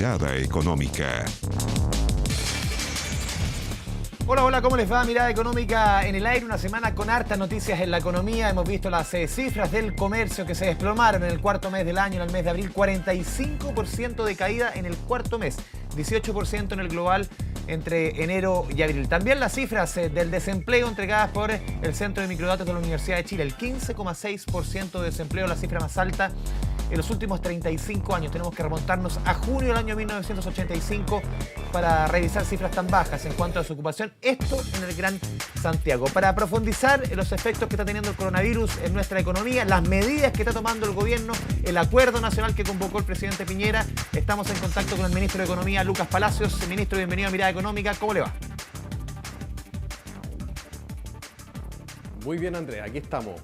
Mirada Económica. Hola, hola, ¿cómo les va? Mirada Económica en el aire, una semana con hartas noticias en la economía. Hemos visto las cifras del comercio que se desplomaron en el cuarto mes del año, en el mes de abril, 45% de caída en el cuarto mes, 18% en el global entre enero y abril. También las cifras del desempleo entregadas por el Centro de Microdatos de la Universidad de Chile, el 15,6% de desempleo, la cifra más alta en los últimos 35 años. Tenemos que remontarnos a junio del año 1985 para revisar cifras tan bajas en cuanto a su ocupación. Esto en el Gran Santiago. Para profundizar en los efectos que está teniendo el coronavirus en nuestra economía, las medidas que está tomando el gobierno, el acuerdo nacional que convocó el presidente Piñera, estamos en contacto con el ministro de Economía, Lucas Palacios. Ministro, bienvenido a Mirada Económica. ¿Cómo le va? Muy bien, Andrés. Aquí estamos.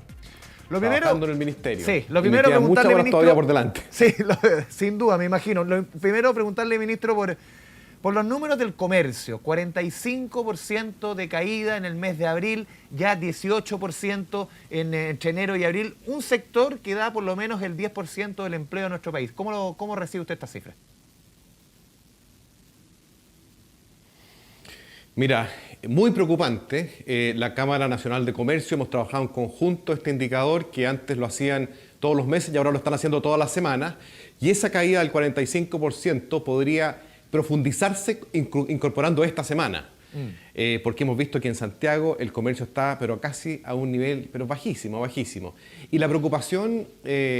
Lo primero, trabajando en el ministerio. Sí, lo primero preguntarle, muchas horas ministro, todavía por delante. Sí, sin duda, me imagino. Lo primero preguntarle, ministro, por los números del comercio. 45% de caída en el mes de abril, ya 18% entre enero y abril. Un sector que da por lo menos el 10% del empleo en nuestro país. ¿Cómo recibe usted esta cifra? Mira, muy preocupante. La Cámara Nacional de Comercio, hemos trabajado en conjunto este indicador que antes lo hacían todos los meses y ahora lo están haciendo todas las semanas. Y esa caída del 45% podría profundizarse incorporando esta semana. Porque hemos visto que en Santiago el comercio está pero casi a un nivel pero bajísimo, bajísimo. Y la preocupación,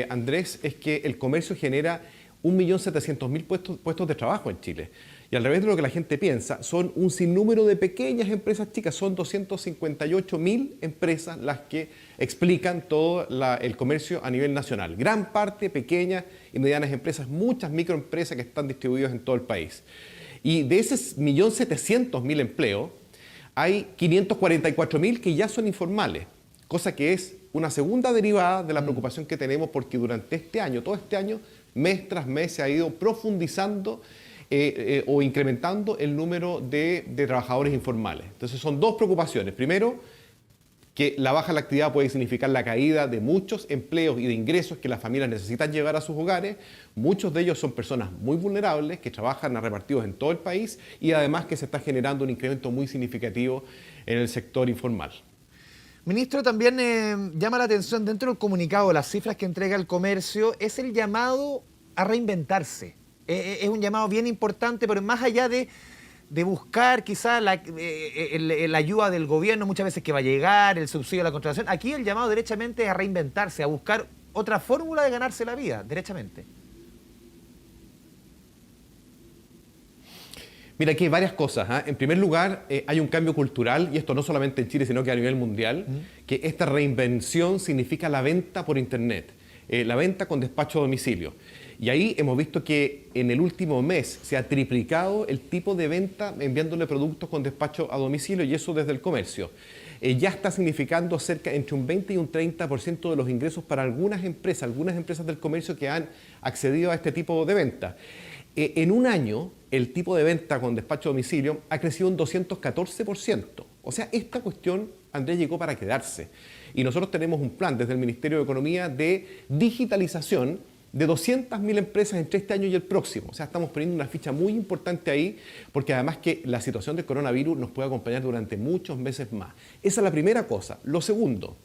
Andrés, es que el comercio genera 1.700.000 puestos de trabajo en Chile. Y al revés de lo que la gente piensa, son un sinnúmero de pequeñas empresas chicas, son 258.000 empresas las que explican todo el comercio a nivel nacional. Gran parte pequeñas y medianas empresas, muchas microempresas que están distribuidas en todo el país. Y de esos 1.700.000 empleos, hay 544.000 que ya son informales, cosa que es una segunda derivada de la preocupación que tenemos porque durante este año, todo este año, mes tras mes se ha ido profundizando o incrementando el número de trabajadores informales. Entonces son dos preocupaciones. Primero, que la baja de la actividad puede significar la caída de muchos empleos y de ingresos que las familias necesitan llevar a sus hogares. Muchos de ellos son personas muy vulnerables que trabajan repartidos en todo el país y además que se está generando un incremento muy significativo en el sector informal. Ministro, también llama la atención dentro del comunicado, las cifras que entrega el comercio, es el llamado a reinventarse. Es un llamado bien importante, pero más allá de buscar quizás la ayuda del gobierno, muchas veces que va a llegar, el subsidio a la contratación, aquí el llamado derechamente es a reinventarse, a buscar otra fórmula de ganarse la vida, derechamente. Mira, aquí hay varias cosas. En primer lugar, hay un cambio cultural, y esto no solamente en Chile, sino que a nivel mundial, que esta reinvención significa la venta por Internet, la venta con despacho a domicilio. Y ahí hemos visto que en el último mes se ha triplicado el tipo de venta enviándole productos con despacho a domicilio y eso desde el comercio. Ya está significando cerca entre un 20 y un 30% de los ingresos para algunas empresas del comercio que han accedido a este tipo de venta. En un año, el tipo de venta con despacho a domicilio ha crecido un 214%. O sea, esta cuestión, Andrés, llegó para quedarse. Y nosotros tenemos un plan desde el Ministerio de Economía de digitalización de 200.000 empresas entre este año y el próximo. O sea, estamos poniendo una ficha muy importante ahí, porque además que la situación del coronavirus nos puede acompañar durante muchos meses más. Esa es la primera cosa. Lo segundo,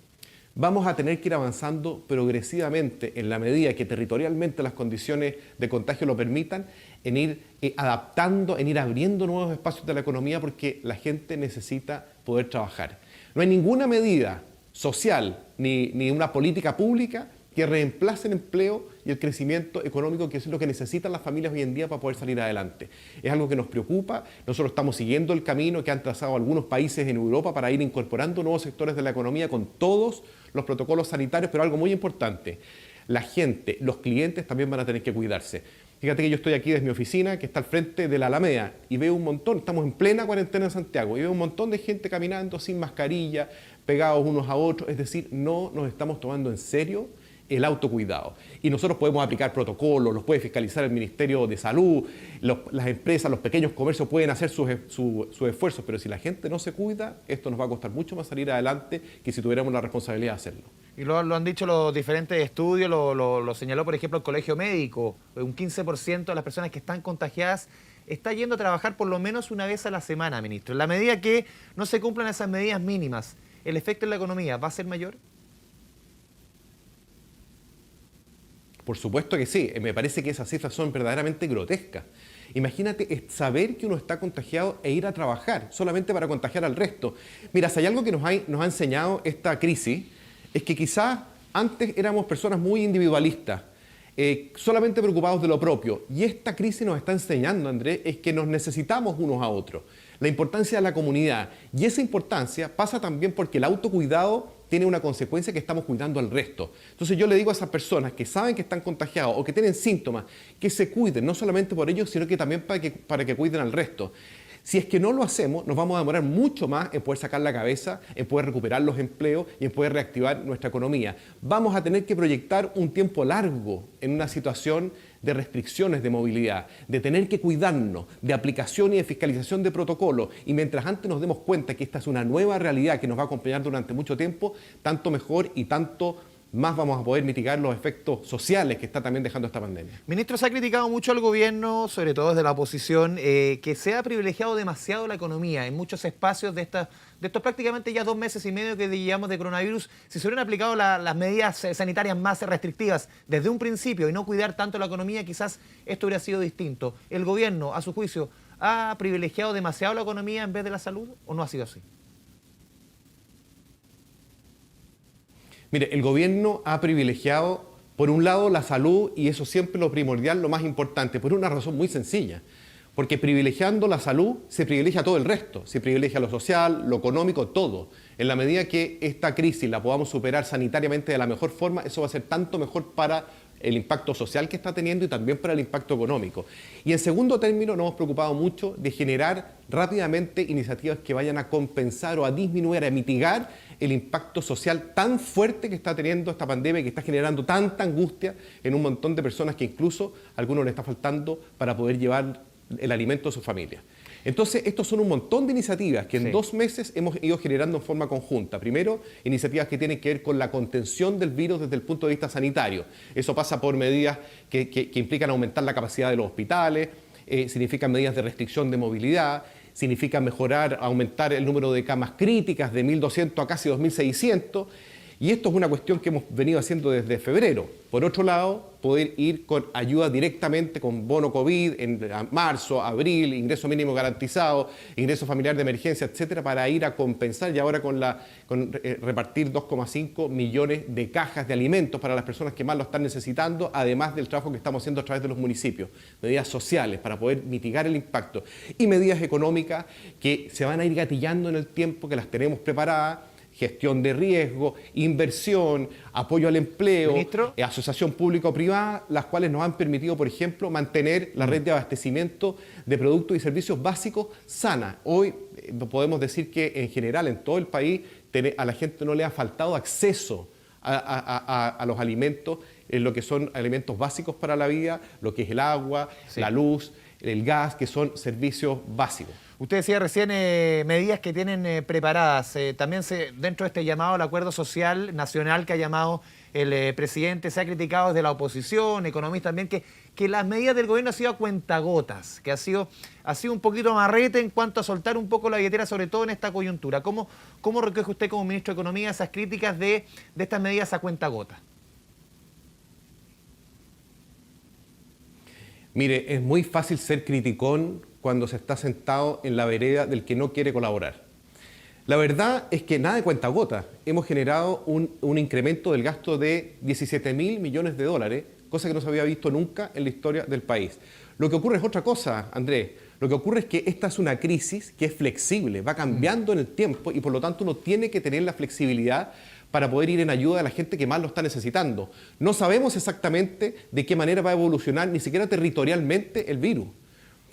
vamos a tener que ir avanzando progresivamente en la medida que territorialmente las condiciones de contagio lo permitan, en ir adaptando, en ir abriendo nuevos espacios de la economía, porque la gente necesita poder trabajar. No hay ninguna medida social ni una política pública que reemplace el empleo y el crecimiento económico, que es lo que necesitan las familias hoy en día para poder salir adelante. Es algo que nos preocupa. Nosotros estamos siguiendo el camino que han trazado algunos países en Europa para ir incorporando nuevos sectores de la economía con todos los protocolos sanitarios, pero algo muy importante, la gente, los clientes también van a tener que cuidarse. Fíjate que yo estoy aquí desde mi oficina, que está al frente de la Alameda, y veo un montón, estamos en plena cuarentena en Santiago, y veo un montón de gente caminando sin mascarilla, pegados unos a otros, es decir, no nos estamos tomando en serio el autocuidado. Y nosotros podemos aplicar protocolos, los puede fiscalizar el Ministerio de Salud, las empresas, los pequeños comercios pueden hacer sus esfuerzos, pero si la gente no se cuida, esto nos va a costar mucho más salir adelante que si tuviéramos la responsabilidad de hacerlo. Y lo han dicho los diferentes estudios, lo señaló por ejemplo el Colegio Médico, un 15% de las personas que están contagiadas está yendo a trabajar por lo menos una vez a la semana, ministro. En la medida que no se cumplan esas medidas mínimas, ¿el efecto en la economía va a ser mayor? Por supuesto que sí, me parece que esas cifras son verdaderamente grotescas. Imagínate saber que uno está contagiado e ir a trabajar solamente para contagiar al resto. Mira, si hay algo que nos ha enseñado esta crisis, es que quizás antes éramos personas muy individualistas, solamente preocupados de lo propio. Y esta crisis nos está enseñando, Andrés, es que nos necesitamos unos a otros. La importancia de la comunidad. Y esa importancia pasa también porque el autocuidado tiene una consecuencia, que estamos cuidando al resto. Entonces yo le digo a esas personas que saben que están contagiados o que tienen síntomas, que se cuiden, no solamente por ellos, sino que también para que cuiden al resto. Si es que no lo hacemos, nos vamos a demorar mucho más en poder sacar la cabeza, en poder recuperar los empleos y en poder reactivar nuestra economía. Vamos a tener que proyectar un tiempo largo en una situación de restricciones de movilidad, de tener que cuidarnos, de aplicación y de fiscalización de protocolos. Y mientras antes nos demos cuenta que esta es una nueva realidad que nos va a acompañar durante mucho tiempo, tanto mejor y tanto más vamos a poder mitigar los efectos sociales que está también dejando esta pandemia. Ministro, se ha criticado mucho al gobierno, sobre todo desde la oposición, que se ha privilegiado demasiado la economía en muchos espacios de estos prácticamente ya 2 meses y medio que llevamos de coronavirus. Si se hubieran aplicado las medidas sanitarias más restrictivas desde un principio y no cuidar tanto la economía, quizás esto hubiera sido distinto. ¿El gobierno, a su juicio, ha privilegiado demasiado la economía en vez de la salud o no ha sido así? Mire, el gobierno ha privilegiado, por un lado, la salud, y eso siempre lo primordial, lo más importante, por una razón muy sencilla. Porque privilegiando la salud, se privilegia todo el resto. Se privilegia lo social, lo económico, todo. En la medida que esta crisis la podamos superar sanitariamente de la mejor forma, eso va a ser tanto mejor para el impacto social que está teniendo y también para el impacto económico. Y en segundo término, nos hemos preocupado mucho de generar rápidamente iniciativas que vayan a compensar o a disminuir, a mitigar el impacto social tan fuerte que está teniendo esta pandemia y que está generando tanta angustia en un montón de personas que incluso a algunos les está faltando para poder llevar el alimento a su familia. Entonces, estos son un montón de iniciativas que en 2 meses hemos ido generando en forma conjunta. Primero, iniciativas que tienen que ver con la contención del virus desde el punto de vista sanitario. Eso pasa por medidas que implican aumentar la capacidad de los hospitales, significan medidas de restricción de movilidad, significa mejorar, aumentar el número de camas críticas de 1.200 a casi 2.600. Y esto es una cuestión que hemos venido haciendo desde febrero. Por otro lado, poder ir con ayuda directamente, con bono COVID en marzo, abril, ingreso mínimo garantizado, ingreso familiar de emergencia, etcétera, para ir a compensar y ahora con repartir 2,5 millones de cajas de alimentos para las personas que más lo están necesitando, además del trabajo que estamos haciendo a través de los municipios. Medidas sociales para poder mitigar el impacto y medidas económicas que se van a ir gatillando en el tiempo, que las tenemos preparadas. Gestión de riesgo, inversión, apoyo al empleo, asociación público-privada, las cuales nos han permitido, por ejemplo, mantener la red de abastecimiento de productos y servicios básicos sana. Hoy podemos decir que en general en todo el país a la gente no le ha faltado acceso a los alimentos, en lo que son alimentos básicos para la vida, lo que es el agua, la luz, el gas, que son servicios básicos. Usted decía recién medidas que tienen preparadas. También dentro de este llamado al acuerdo social nacional que ha llamado el presidente, se ha criticado desde la oposición, economistas también, que las medidas del gobierno han sido a cuentagotas, que ha sido un poquito marrete en cuanto a soltar un poco la billetera, sobre todo en esta coyuntura. ¿Cómo recoge usted como ministro de Economía esas críticas de estas medidas a cuentagotas? Mire, es muy fácil ser criticón cuando se está sentado en la vereda del que no quiere colaborar. La verdad es que nada de cuentagotas. Hemos generado un incremento del gasto de 17.000 millones de dólares, cosa que no se había visto nunca en la historia del país. Lo que ocurre es otra cosa, Andrés. Lo que ocurre es que esta es una crisis que es flexible, va cambiando en el tiempo y por lo tanto uno tiene que tener la flexibilidad para poder ir en ayuda de la gente que más lo está necesitando. No sabemos exactamente de qué manera va a evolucionar, ni siquiera territorialmente, el virus.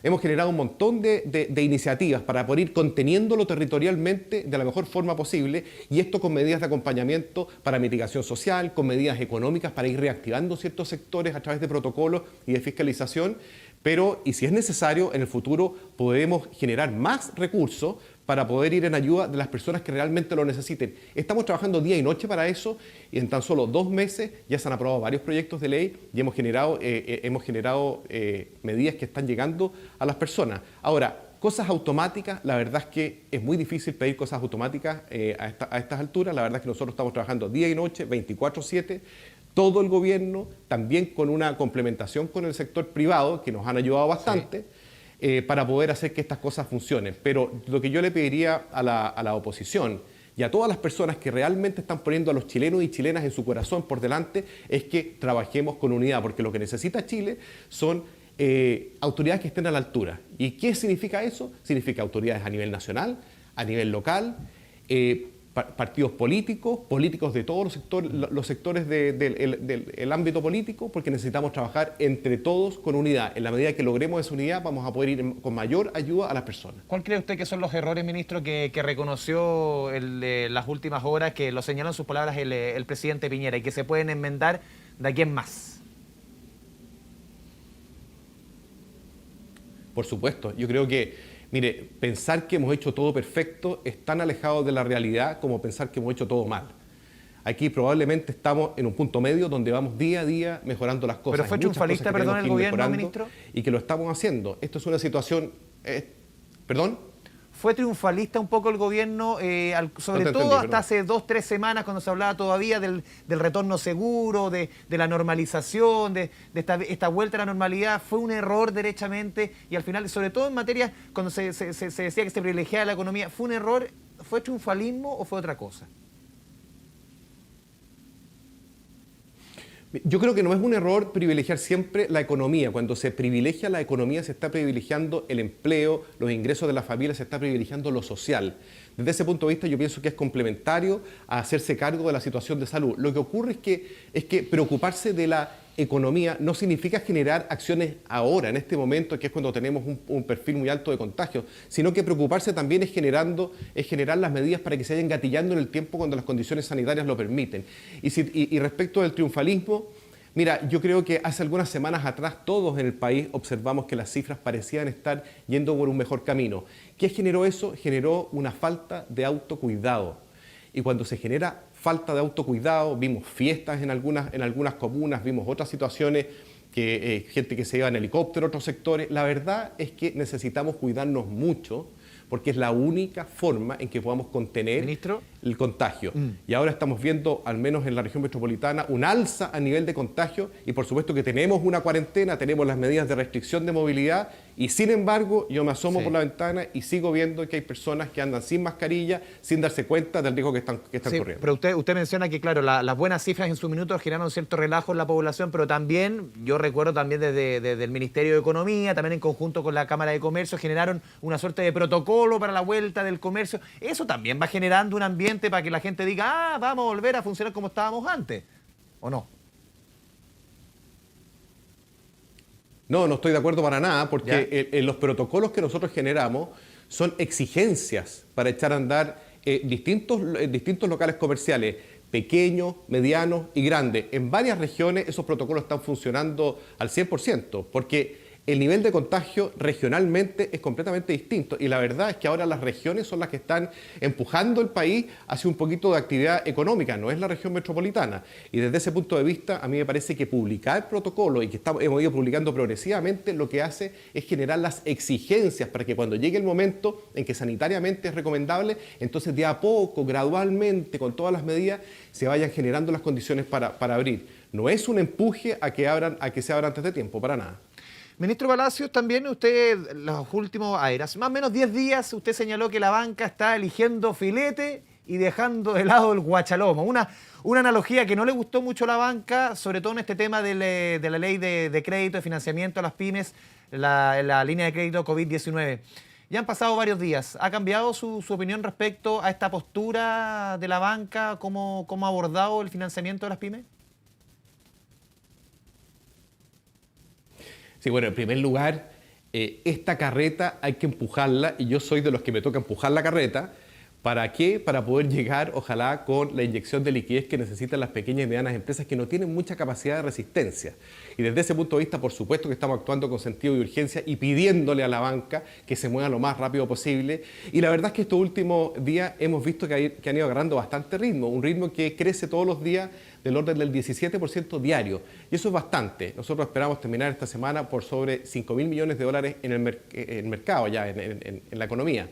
Hemos generado un montón de iniciativas para poder ir conteniéndolo territorialmente de la mejor forma posible, y esto con medidas de acompañamiento para mitigación social, con medidas económicas para ir reactivando ciertos sectores a través de protocolos y de fiscalización, Pero, y si es necesario, en el futuro podemos generar más recursos para poder ir en ayuda de las personas que realmente lo necesiten. Estamos trabajando día y noche para eso y en tan solo 2 meses ya se han aprobado varios proyectos de ley y hemos generado medidas que están llegando a las personas. Ahora, cosas automáticas, la verdad es que es muy difícil pedir cosas automáticas a estas alturas. La verdad es que nosotros estamos trabajando día y noche, 24/7, todo el gobierno, también con una complementación con el sector privado, que nos han ayudado bastante. Sí. Para poder hacer que estas cosas funcionen. Pero lo que yo le pediría a la oposición y a todas las personas que realmente están poniendo a los chilenos y chilenas en su corazón por delante es que trabajemos con unidad, porque lo que necesita Chile son autoridades que estén a la altura. ¿Y qué significa eso? Significa autoridades a nivel nacional, a nivel local, partidos políticos de todos los sectores del ámbito político, porque necesitamos trabajar entre todos con unidad. En la medida que logremos esa unidad, vamos a poder ir con mayor ayuda a las personas. ¿Cuál cree usted que son los errores, ministro, que reconoció las últimas horas, que lo señaló en sus palabras el presidente Piñera y que se pueden enmendar de aquí en más? Por supuesto, yo creo que mire, pensar que hemos hecho todo perfecto es tan alejado de la realidad como pensar que hemos hecho todo mal. Aquí probablemente estamos en un punto medio donde vamos día a día mejorando las cosas. ¿Pero fue triunfalista, perdón, el gobierno, ministro? Y que lo estamos haciendo. Esto es una situación... ¿Perdón? ¿Fue triunfalista un poco el gobierno, sobre todo hasta hace 2 o 3 semanas, cuando se hablaba todavía del retorno seguro, de la normalización, de esta vuelta a la normalidad? ¿Fue un error derechamente? Y al final, sobre todo en materia, cuando se decía que se privilegiaba la economía, ¿fue un error? ¿Fue triunfalismo o fue otra cosa? Yo creo que no es un error privilegiar siempre la economía. Cuando se privilegia la economía, se está privilegiando el empleo, los ingresos de la familia, se está privilegiando lo social. Desde ese punto de vista, yo pienso que es complementario a hacerse cargo de la situación de salud. Lo que ocurre es que preocuparse de la economía no significa generar acciones ahora, en este momento, que es cuando tenemos un perfil muy alto de contagio, sino que preocuparse también es generar las medidas para que se vayan gatillando en el tiempo cuando las condiciones sanitarias lo permiten. Y respecto del triunfalismo, mira, yo creo que hace algunas semanas atrás todos en el país observamos que las cifras parecían estar yendo por un mejor camino. ¿Qué generó eso? Generó una falta de autocuidado. Y cuando se genera falta de autocuidado, vimos fiestas en algunas comunas, vimos otras situaciones, gente que se iba en helicóptero a otros sectores. La verdad es que necesitamos cuidarnos mucho, porque es la única forma en que podamos contener el contagio. Y ahora estamos viendo, al menos en la región metropolitana, un alza a nivel de contagio y por supuesto que tenemos una cuarentena, tenemos las medidas de restricción de movilidad y sin embargo yo me asomo por la ventana y sigo viendo que hay personas que andan sin mascarilla, sin darse cuenta del riesgo que están corriendo. Pero usted menciona que, claro, las buenas cifras en su minuto generaron cierto relajo en la población, pero también, yo recuerdo también desde el Ministerio de Economía, también en conjunto con la Cámara de Comercio, generaron una suerte de protocolo para la vuelta del comercio. Eso también va generando un ambiente para que la gente diga, vamos a volver a funcionar como estábamos antes, ¿o no? No estoy de acuerdo para nada, porque los protocolos que nosotros generamos son exigencias para echar a andar distintos locales comerciales, pequeños, medianos y grandes. En varias regiones esos protocolos están funcionando al 100%, porque el nivel de contagio regionalmente es completamente distinto y la verdad es que ahora las regiones son las que están empujando el país hacia un poquito de actividad económica, no es la región metropolitana. Y desde ese punto de vista, a mí me parece que publicar protocolo y que hemos ido publicando progresivamente, lo que hace es generar las exigencias para que cuando llegue el momento en que sanitariamente es recomendable, entonces de a poco, gradualmente, con todas las medidas, se vayan generando las condiciones para abrir. No es un empuje a que se abra antes de tiempo, para nada. Ministro Palacios, también usted, los últimos años, más o menos 10 días, usted señaló que la banca está eligiendo filete y dejando de lado el guachalomo. Una analogía que no le gustó mucho a la banca, sobre todo en este tema de la ley de crédito, de financiamiento a las pymes, la línea de crédito COVID-19. Ya han pasado varios días. ¿Ha cambiado su opinión respecto a esta postura de la banca? ¿Cómo ha abordado el financiamiento de las pymes? Sí, bueno, en primer lugar, esta carreta hay que empujarla y yo soy de los que me toca empujar la carreta ¿Para qué? Para poder llegar, ojalá, con la inyección de liquidez que necesitan las pequeñas y medianas empresas que no tienen mucha capacidad de resistencia. Y desde ese punto de vista, por supuesto que estamos actuando con sentido de urgencia y pidiéndole a la banca que se mueva lo más rápido posible. Y la verdad es que estos últimos días hemos visto que han ido agarrando bastante ritmo, un ritmo que crece todos los días del orden del 17% diario. Y eso es bastante. Nosotros esperamos terminar esta semana por sobre 5.000 millones de dólares en el mercado, ya en la economía.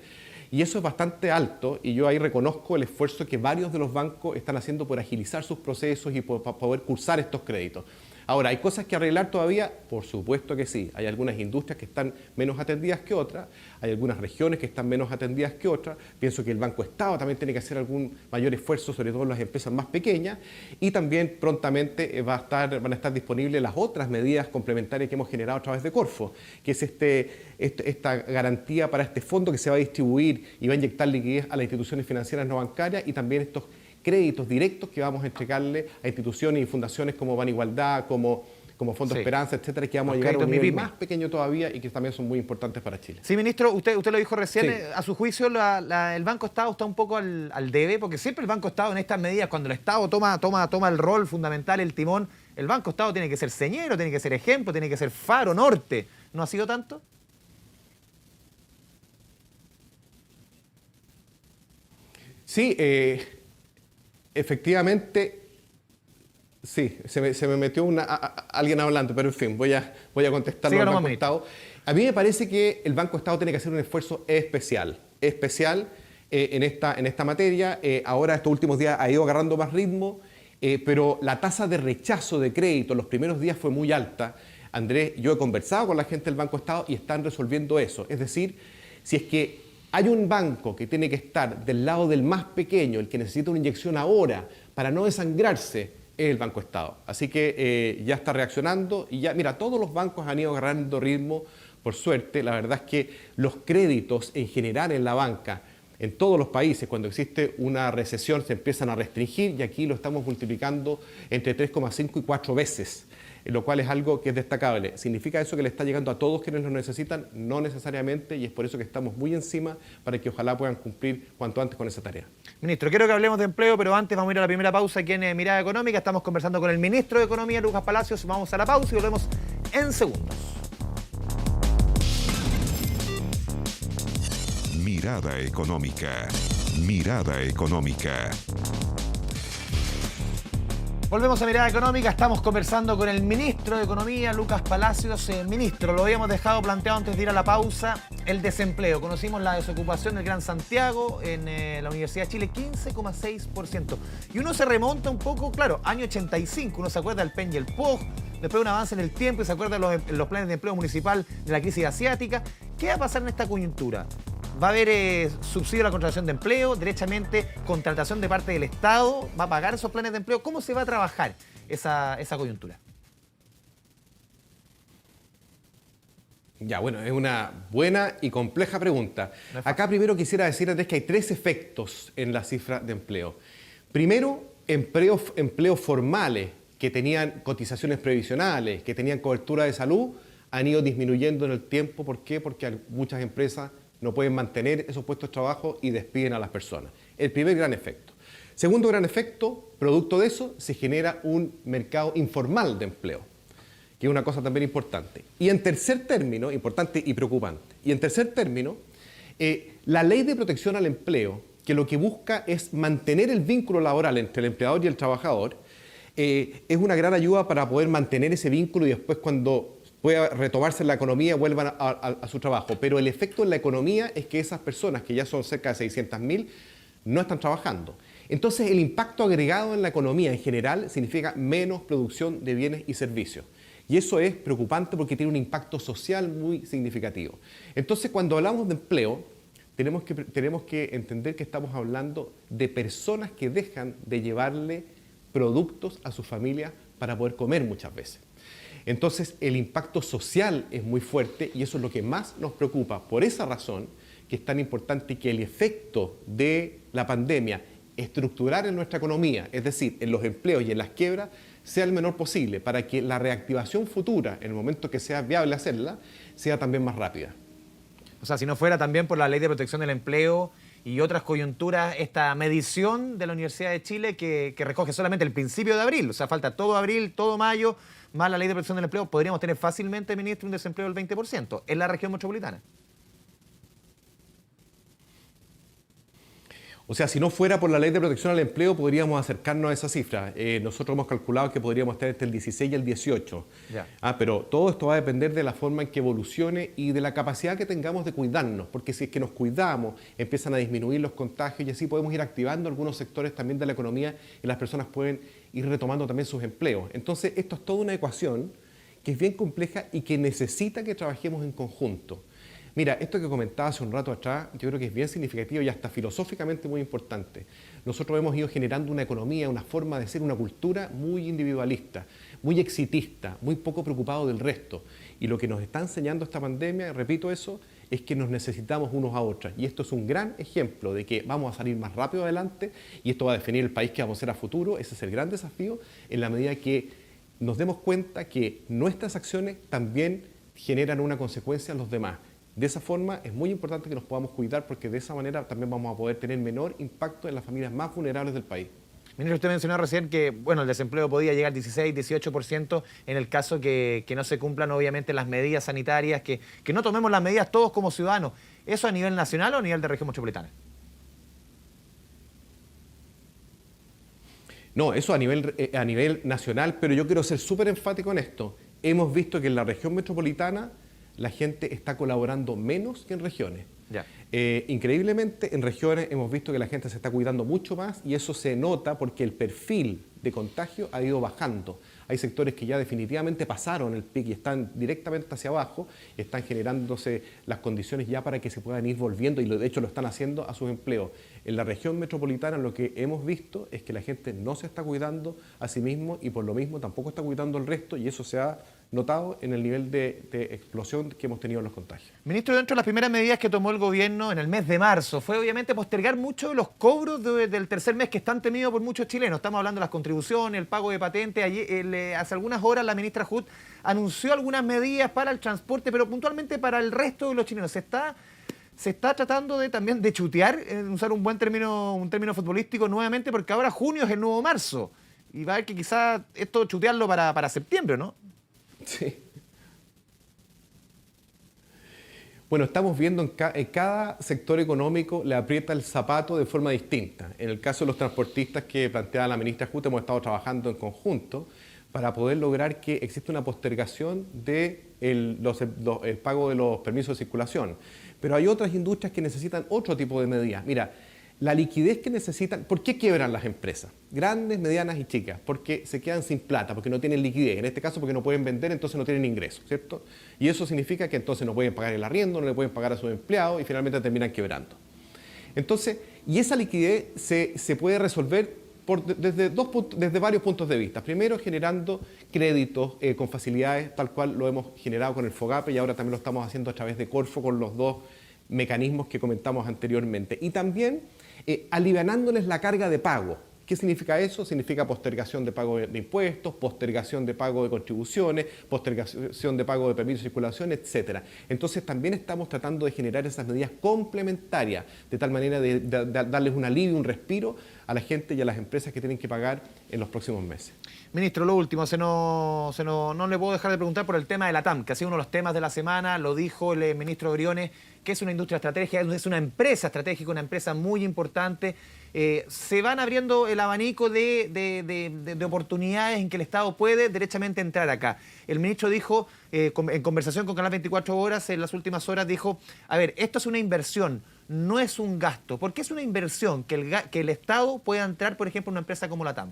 Y eso es bastante alto y yo ahí reconozco el esfuerzo que varios de los bancos están haciendo por agilizar sus procesos y por poder cursar estos créditos. Ahora, ¿hay cosas que arreglar todavía? Por supuesto que sí. Hay algunas industrias que están menos atendidas que otras, hay algunas regiones que están menos atendidas que otras. Pienso que el Banco Estado también tiene que hacer algún mayor esfuerzo, sobre todo en las empresas más pequeñas, y también prontamente van a estar disponibles las otras medidas complementarias que hemos generado a través de Corfo, que es esta garantía para este fondo que se va a distribuir y va a inyectar liquidez a las instituciones financieras no bancarias y también estos créditos directos que vamos a entregarle a instituciones y fundaciones como Ban Igualdad, como Fondo Esperanza, etcétera, que vamos a llegar a un nivel más pequeño todavía y que también son muy importantes para Chile. Sí, ministro, usted lo dijo recién, a su juicio el Banco Estado está un poco al debe, porque siempre el Banco Estado en estas medidas, cuando el Estado toma el rol fundamental, el timón, el Banco Estado tiene que ser señero, tiene que ser ejemplo, tiene que ser faro, norte. ¿No ha sido tanto? Sí, efectivamente, sí, se me metió alguien hablando, pero en fin, voy a contestarlo al Banco Estado. A mí me parece que el Banco Estado tiene que hacer un esfuerzo especial en esta materia. Ahora, estos últimos días ha ido agarrando más ritmo, pero la tasa de rechazo de crédito los primeros días fue muy alta. Andrés, yo he conversado con la gente del Banco Estado y están resolviendo eso. Es decir, si es que hay un banco que tiene que estar del lado del más pequeño, el que necesita una inyección ahora para no desangrarse, es el Banco Estado. Así que ya está reaccionando y ya, mira, todos los bancos han ido agarrando ritmo, por suerte. La verdad es que los créditos en general en la banca, en todos los países, cuando existe una recesión, se empiezan a restringir y aquí lo estamos multiplicando entre 3,5 y 4 veces. Lo cual es algo que es destacable. ¿Significa eso que le está llegando a todos quienes lo necesitan? No necesariamente, y es por eso que estamos muy encima para que ojalá puedan cumplir cuanto antes con esa tarea. Ministro, quiero que hablemos de empleo, pero antes vamos a ir a la primera pausa aquí en Mirada Económica. Estamos conversando con el ministro de Economía, Lucas Palacios. Vamos a la pausa y volvemos en segundos. Mirada Económica. Mirada Económica. Volvemos a Mirada Económica, estamos conversando con el ministro de Economía, Lucas Palacios. Ministro, lo habíamos dejado planteado antes de ir a la pausa, el desempleo. Conocimos la desocupación del Gran Santiago en la Universidad de Chile, 15,6%. Y uno se remonta un poco, claro, año 85, uno se acuerda del PEN y el POG, después un avance en el tiempo y se acuerda de los planes de empleo municipal de la crisis asiática. ¿Qué va a pasar en esta coyuntura? ¿Va a haber subsidio a la contratación de empleo, derechamente contratación de parte del Estado? ¿Va a pagar esos planes de empleo? ¿Cómo se va a trabajar esa coyuntura? Ya, bueno, es una buena y compleja pregunta. Acá primero quisiera decir, Andrés, que hay 3 efectos en la cifra de empleo. Primero, empleos formales que tenían cotizaciones previsionales, que tenían cobertura de salud, han ido disminuyendo en el tiempo. ¿Por qué? Porque muchas empresas no pueden mantener esos puestos de trabajo y despiden a las personas. El primer gran efecto. Segundo gran efecto, producto de eso, se genera un mercado informal de empleo, que es una cosa también importante. Y en tercer término, importante y preocupante, la ley de protección al empleo, que lo que busca es mantener el vínculo laboral entre el empleador y el trabajador, es una gran ayuda para poder mantener ese vínculo y después cuando pueda retomarse la economía, vuelvan a su trabajo. Pero el efecto en la economía es que esas personas, que ya son cerca de 600.000, no están trabajando. Entonces, el impacto agregado en la economía en general significa menos producción de bienes y servicios. Y eso es preocupante porque tiene un impacto social muy significativo. Entonces, cuando hablamos de empleo, tenemos que entender que estamos hablando de personas que dejan de llevarle productos a sus familias para poder comer muchas veces. Entonces, el impacto social es muy fuerte y eso es lo que más nos preocupa. Por esa razón que es tan importante que el efecto de la pandemia estructural en nuestra economía, es decir, en los empleos y en las quiebras, sea el menor posible para que la reactivación futura, en el momento que sea viable hacerla, sea también más rápida. O sea, si no fuera también por la Ley de Protección del Empleo y otras coyunturas, esta medición de la Universidad de Chile que recoge solamente el principio de abril, o sea, falta todo abril, todo mayo, más la ley de protección del empleo, podríamos tener fácilmente, ministro, un desempleo del 20% en la región metropolitana. O sea, si no fuera por la ley de protección al empleo, podríamos acercarnos a esa cifra. Nosotros hemos calculado que podríamos estar entre el 16 y el 18. Pero todo esto va a depender de la forma en que evolucione y de la capacidad que tengamos de cuidarnos. Porque si es que nos cuidamos, empiezan a disminuir los contagios y así podemos ir activando algunos sectores también de la economía y las personas pueden ir retomando también sus empleos. Entonces, esto es toda una ecuación que es bien compleja y que necesita que trabajemos en conjunto. Mira, esto que comentaba hace un rato atrás, yo creo que es bien significativo y hasta filosóficamente muy importante. Nosotros hemos ido generando una economía, una forma de ser, una cultura muy individualista, muy exitista, muy poco preocupado del resto. Y lo que nos está enseñando esta pandemia, repito eso, es que nos necesitamos unos a otros. Y esto es un gran ejemplo de que vamos a salir más rápido adelante y esto va a definir el país que vamos a ser a futuro. Ese es el gran desafío en la medida que nos demos cuenta que nuestras acciones también generan una consecuencia en los demás. De esa forma es muy importante que nos podamos cuidar porque de esa manera también vamos a poder tener menor impacto en las familias más vulnerables del país. Ministro, usted mencionó recién que el desempleo podía llegar al 16, 18% en el caso que no se cumplan obviamente las medidas sanitarias, que no tomemos las medidas todos como ciudadanos. ¿Eso a nivel nacional o a nivel de región metropolitana? No, eso a nivel nacional, pero yo quiero ser súper enfático en esto. Hemos visto que en la región metropolitana la gente está colaborando menos que en regiones. Increíblemente, en regiones hemos visto que la gente se está cuidando mucho más y eso se nota porque el perfil de contagio ha ido bajando. Hay sectores que ya definitivamente pasaron el pic y están directamente hacia abajo, están generándose las condiciones ya para que se puedan ir volviendo y de hecho lo están haciendo a sus empleos. En la región metropolitana lo que hemos visto es que la gente no se está cuidando a sí mismo y por lo mismo tampoco está cuidando al resto y eso se ha notado en el nivel de explosión que hemos tenido en los contagios. Ministro, dentro de las primeras medidas que tomó el gobierno en el mes de marzo fue obviamente postergar mucho los cobros del tercer mes que están temidos por muchos chilenos. Estamos hablando de las contribuciones, el pago de patentes. Hace algunas horas la ministra Hut anunció algunas medidas para el transporte, pero puntualmente para el resto de los chilenos. Se está tratando también de chutear, usar un término futbolístico nuevamente, porque ahora junio es el nuevo marzo. Y va a haber que quizás esto chutearlo para septiembre, ¿no? Sí. Bueno, estamos viendo en cada sector económico le aprieta el zapato de forma distinta. En el caso de los transportistas que planteaba la ministra Hut, hemos estado trabajando en conjunto para poder lograr que exista una postergación del pago de los permisos de circulación. Pero hay otras industrias que necesitan otro tipo de medidas. Mira, la liquidez que necesitan, ¿por qué quiebran las empresas? Grandes, medianas y chicas, porque se quedan sin plata, porque no tienen liquidez. En este caso porque no pueden vender, entonces no tienen ingresos, ¿cierto? Y eso significa que entonces no pueden pagar el arriendo, no le pueden pagar a sus empleados y finalmente terminan quebrando. Entonces, y esa liquidez se puede resolver desde varios puntos de vista. Primero, generando créditos con facilidades, tal cual lo hemos generado con el FOGAPE y ahora también lo estamos haciendo a través de Corfo con los dos mecanismos que comentamos anteriormente. Y también alivianándoles la carga de pago. ¿Qué significa eso? Significa postergación de pago de impuestos, postergación de pago de contribuciones, postergación de pago de permisos de circulación, etc. Entonces también estamos tratando de generar esas medidas complementarias, de tal manera de darles un alivio, un respiro a la gente y a las empresas que tienen que pagar en los próximos meses. Ministro, lo último, no le puedo dejar de preguntar por el tema de la TAM, que ha sido uno de los temas de la semana, lo dijo el ministro Briones, que es una industria estratégica, es una empresa estratégica, una empresa muy importante. Se van abriendo el abanico de oportunidades en que el Estado puede derechamente entrar acá. El ministro dijo, en conversación con Canal 24 Horas, en las últimas horas, dijo, a ver, esto es una inversión, no es un gasto. ¿Por qué es una inversión que el Estado pueda entrar, por ejemplo, en una empresa como la TAM?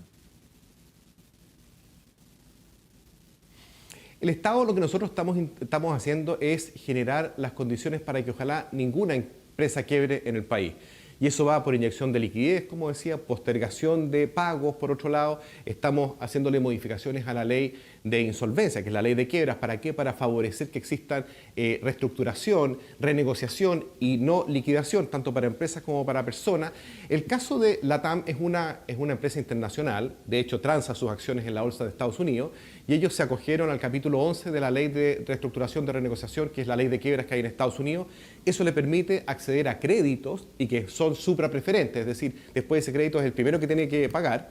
El Estado, lo que nosotros estamos haciendo es generar las condiciones para que ojalá ninguna empresa quiebre en el país. Y eso va por inyección de liquidez, como decía, postergación de pagos, por otro lado. Estamos haciéndole modificaciones a la ley de insolvencia, que es la ley de quiebras. ¿Para qué? Para favorecer que existan reestructuración, renegociación y no liquidación, tanto para empresas como para personas. El caso de LATAM es una empresa internacional, de hecho transa sus acciones en la bolsa de Estados Unidos, y ellos se acogieron al capítulo 11 de la ley de reestructuración de renegociación, que es la ley de quiebras que hay en Estados Unidos. Eso le permite acceder a créditos y que son suprapreferentes, es decir, después ese crédito es el primero que tiene que pagar.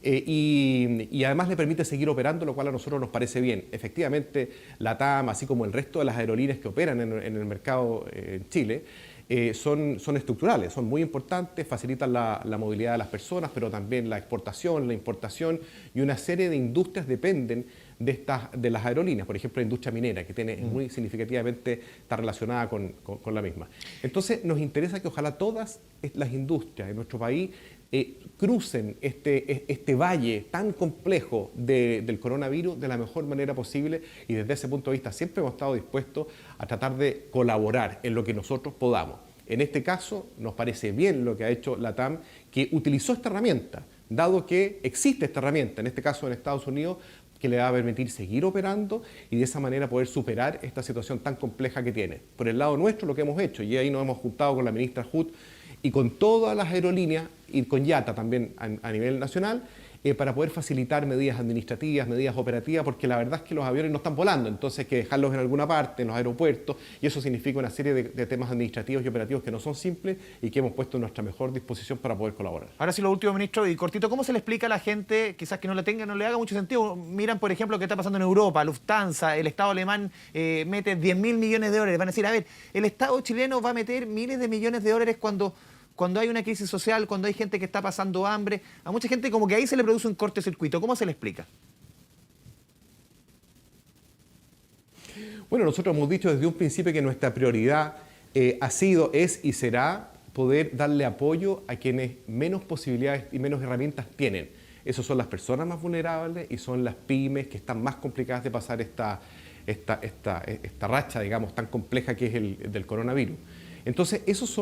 Y además le permite seguir operando, lo cual a nosotros nos parece bien. Efectivamente, LATAM, así como el resto de las aerolíneas que operan en el mercado en Chile, son estructurales, son muy importantes, facilitan la movilidad de las personas, pero también la exportación, la importación, y una serie de industrias dependen de las aerolíneas. Por ejemplo, la industria minera, que tiene muy significativamente, está relacionada con la misma. Entonces, nos interesa que ojalá todas las industrias en nuestro país crucen este valle tan complejo del coronavirus de la mejor manera posible, y desde ese punto de vista siempre hemos estado dispuestos a tratar de colaborar en lo que nosotros podamos. En este caso nos parece bien lo que ha hecho LATAM, que utilizó esta herramienta, dado que existe esta herramienta, en este caso en Estados Unidos, que le va a permitir seguir operando y de esa manera poder superar esta situación tan compleja que tiene. Por el lado nuestro, lo que hemos hecho, y ahí nos hemos juntado con la ministra Hood y con todas las aerolíneas y con IATA también a nivel nacional, para poder facilitar medidas administrativas, medidas operativas, porque la verdad es que los aviones no están volando, entonces hay que dejarlos en alguna parte, en los aeropuertos, y eso significa una serie de temas administrativos y operativos que no son simples y que hemos puesto en nuestra mejor disposición para poder colaborar. Ahora sí, lo último, ministro, y cortito, ¿cómo se le explica a la gente, quizás que no le tenga, no le haga mucho sentido? Miran, por ejemplo, lo que está pasando en Europa, Lufthansa, el Estado alemán mete 10.000 millones de dólares. Van a decir, a ver, el Estado chileno va a meter miles de millones de dólares cuando hay una crisis social, cuando hay gente que está pasando hambre. A mucha gente como que ahí se le produce un cortocircuito. ¿Cómo se le explica? Bueno, nosotros hemos dicho desde un principio que nuestra prioridad ha sido, es y será poder darle apoyo a quienes menos posibilidades y menos herramientas tienen. Esas son las personas más vulnerables y son las pymes que están más complicadas de pasar esta racha, digamos, tan compleja que es el del coronavirus. Entonces, esos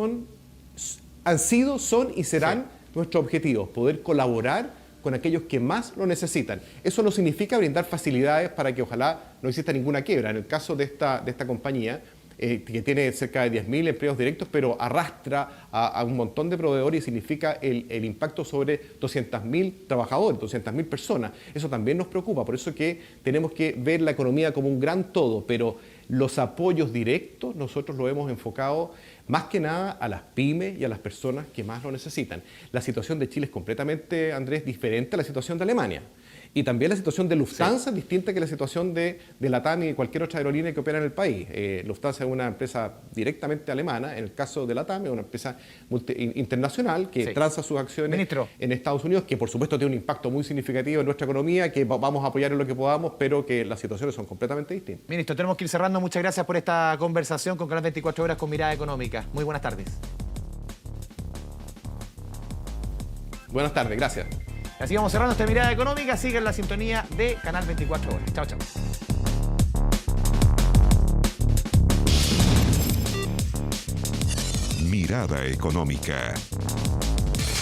han sido, son y serán nuestros objetivos, poder colaborar con aquellos que más lo necesitan. Eso no significa brindar facilidades para que ojalá no exista ninguna quiebra. En el caso de esta compañía, que tiene cerca de 10.000 empleados directos, pero arrastra a un montón de proveedores y significa el impacto sobre 200.000 trabajadores, 200.000 personas. Eso también nos preocupa, por eso que tenemos que ver la economía como un gran todo, pero los apoyos directos nosotros lo hemos enfocado más que nada a las pymes y a las personas que más lo necesitan. La situación de Chile es completamente, Andrés, diferente a la situación de Alemania. Y también la situación de Lufthansa es distinta que la situación de LATAM y de cualquier otra aerolínea que opera en el país. Lufthansa es una empresa directamente alemana, en el caso de LATAM es una empresa internacional que transa sus acciones en Estados Unidos, que por supuesto tiene un impacto muy significativo en nuestra economía, que vamos a apoyar en lo que podamos, pero que las situaciones son completamente distintas. Ministro, tenemos que ir cerrando. Muchas gracias por esta conversación con Canal 24 Horas con Mirada Económica. Muy buenas tardes. Buenas tardes, gracias. Así vamos cerrando esta Mirada Económica. Sigan la sintonía de Canal 24 Horas. Chao, chao. Mirada Económica.